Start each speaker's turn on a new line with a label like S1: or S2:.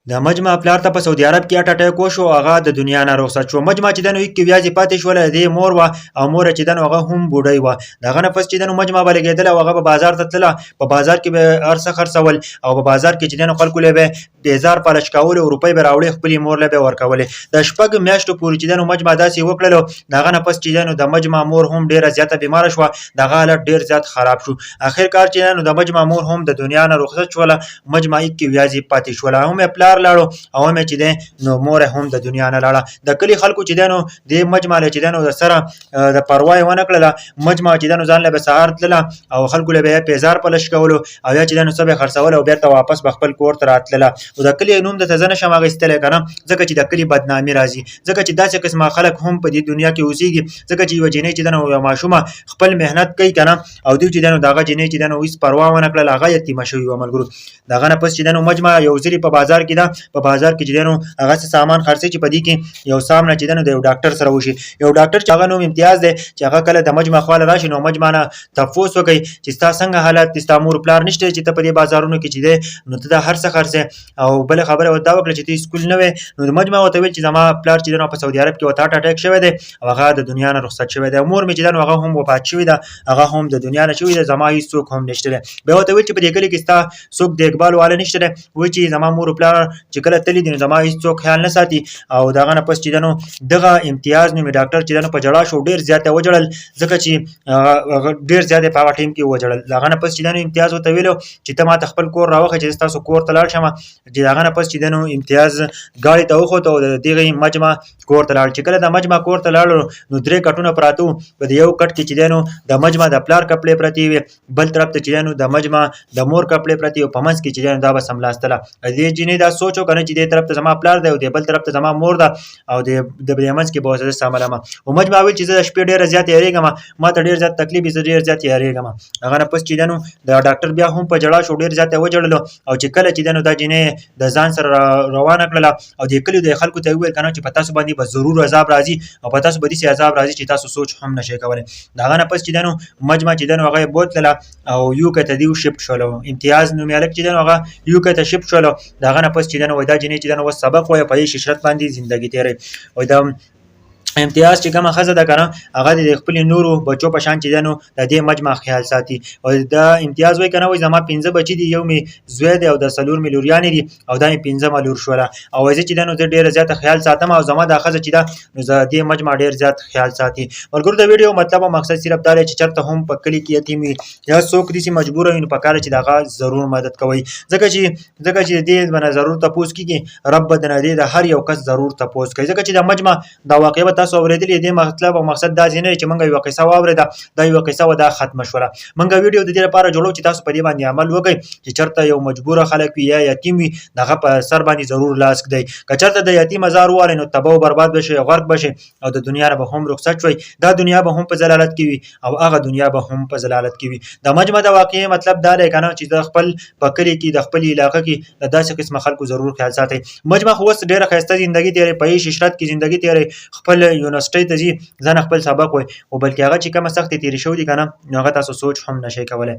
S1: د مجمع پلار ته په سعودي عرب کې هارټ اټیک وشو، هغه د دنیا نه رخصت شو. مجمع چې د نو کې بیا پاتې شول، د مور و او مور چې د نو هغه هم بوډۍ و. دغه نه پس چې د نو مجمع بلګېدل او هغه په بازار ته تله، په بازار کې به ارڅ خرڅول او په بازار کې چې د نو خلکو له به بیزار پالش کول او روپۍ به راوړي خپل مور له به ورکولې. د شپږ میاشتو پورې چې د نو مجمع داسې وکړلو. دغه نه پس چې د نو د مجمع مور هم ډیره زیاته بیمار شو، دغه حالت ډیر زیات خراب شو. اخر کار چې نو د مجمع مور هم د دنیا نه رخصت شول، مجمع کې بیا پاتې شول. هم پلار لاړو او مې چې ده نو مور هم د دنیا نه لاړه. د کلی خلکو چې ده نو د مجمع له چې ده نو د سره د پروا یې ونه کړله. مجمع چې ده نو ځان له به سهار تلله او خلکو له به پیزار پلش کولو او یا چې ده نو څه به خرڅول او بیرته واپس به خپل کور ته راتلله. او د کلی نوم د ته زه نشم اخیستلی که نه، ځکه چې د کلي بدنامي راځي، ځکه چې داسې قسمه خلک هم په دې دنیا کې اوسېږي. ځکه چې یوه جینۍ چې ده نو یوه ماشومه خپل محنت کوي که نه، او دوی چې ده نو د هغه جینۍ چې ده نو هېڅ پروا ونه کړله، هغه یتیمه شوې وه ملګرو. د هغه نه پس چې ده نو مجمع یو ځلې په بازار کې ده، په بازار کې چې ده نو هغه سامان خرڅوي چې په دې کې یو سامنه چې ده نو د یو ډاکټر سره وشي. یو ډاکټر چې هغه نوم امتیاز دی، چې هغه کله د مجمع خواله راشي نو مجمع نه تپوس وکړي چې ستا څنګه حالت دي، ستا مور پلار نشته چې ته په دې بازارونو کې چې دی نو ته دا هر څه خرڅې. او بله خبره ورته دا وکړه چې ته سکول نه وې. نو د مجمع ورته ویل چې زما پلار چې دی نو په سعودي عرب کې ورته هارټ اټیک شوی دی او هغه د دنیا نه رخصت شوی دی. مور مې چې دی نو هغه هم وفات شوې ده، هغه هم د دنیا نه شوې ده، زما هېڅ څوک هم نشته دی. بیا ورته ویل چې په دې کلي کې ستا څوک دیکبال والا نشته دی. وایي چې زما مور پلار چې کله تللي دي نو زما هېڅ څوک خیال نه ساتي. او دغه نه پس چې دی نو دغه امتیاز نومې ډاکټر چې دی نو په ژړا شو، ډېر زیات یې وژړل، ځکه چې ډېر زیات یې په هغه ټایم کې وژړل. د هغه نه پس چې دی نو امتیاز ورته ویلو چې ته ما ته خپل کور راوښیه چې زه ستاسو کور ته لاړ شم. چې د هغه نه پس چې دی نو امتیاز ګاډي ته وخوت او د دغې مجمع کور ته لاړ. چې کله د مجمع کور ته لاړو نو 3 کټونه پراته وو. په د یو کټ کې چې دی نو د مجمع د پلار کپړې پرتې وې، بل طرف ته چې دی نو د مجمع د مور کپړې پرتې وې، په منځ کې چې دی نو دا به سملاستله. دې جینۍ دا سوچ وکړه نه چې دې طرف ته زما پلار دی او دې بل طرف ته زما مور ده او د دې منځ کې به زه سملمه. او مجمع ویل چې زه د شپې ډېره زیات یېرېږم، ما ته ډېر زیات تکلیف وي، زه ډېر زیات یېرېږم. هغه نه پس چې دی نو د ډاکټر بیا هم په ژړا شو، ډېر زیات یې وژړلو. او چې کله چې دی نو دا جینۍ د ځان سره روانه کړله او د کلي د خلکو ته یې وویل که نه چې په تاسو باندې به ضرور عذاب راځي او په تاسو به داسې عذاب راځي چې تاسو سوچ هم نشئ کولی. د هغه نه پس چې دی نو مجمع چې دی نو هغه یې بوتلله او UK ته دوی شفټ شولو. امتیاز نومې هلک چې دی نو هغه UK ته شفټ شولو. د هغه نه پس چې دی نو دا جینۍ چې دی نو اوس سبق وایي، په عیش عشرت باندې زندګي تېروي. او د امتیاز چې کومه ښځه ده که نه، هغه د خپلې نورو بچو په شان چې دی نو د دې مجمع خیال ساتي. او دا امتیاز وایي که نه، وایي زما 5 بچي دي، یو مې زوی دی او د 4 مې لوریانې دي او دا مې 5مه لور شوله. او زه چې دی نو زه ډېره زیاته خیال ساتم او زما دا ښځه چې ده نو د دې مجمع ډېر زیات خیال ساتي. ملګرو د ویډیو مطلب او مقصد صرف دا دی چې چېرته هم په کلي کې یتیم وي یا څوک داسې مجبوره وي نو پکار ده چې د هغه ضرور مدد کوئ. ځکه چې د دې به نه ضرور تپوس کېږي، رب به د دې د هر یو کس ضرور تپوس کوي. ځکه چې د مجمع دا واقعه به تاسو اورېدلې. دې مطلب او مقصد دا ځینې چې موږ یوه قصه واورېده، دا یوه قصه وه، دا ختمه شوله. موږ ویډیو د دې لپاره جوړو چې تاسو په دې باندې عمل وکړئ چې چېرته یو مجبوره خلک وي یا یتیم وي، د هغه په سر باندې ضرور لاس ږدئ. که چېرته د یتیم ازار ووالئ نو تباه و برباد به شئ، غرق به شئ او د دنیا نه به هم رخصت شوئ. دا دنیا به هم په ضلالت کې وي او هغه دنیا به هم په ضلالت کې وي. د مجمع د واقعې مطلب دا دی که نه چې د خپل په کلي کې د خپل علاقه کې د داسې قسمه خلکو ضرور خیال ساتئ. مجمع خو اوس ډېره ښایسته زندګي تېروي، په عیش عشرت کې زندګي تېروي، خپل یونیورسټۍ ته ځي، ځان خپل سبق وایي، او بلکې هغه چې کومه سختې تېرې شوي دي که نه، نو هغه تاسو سوچ هم نشئ کولی.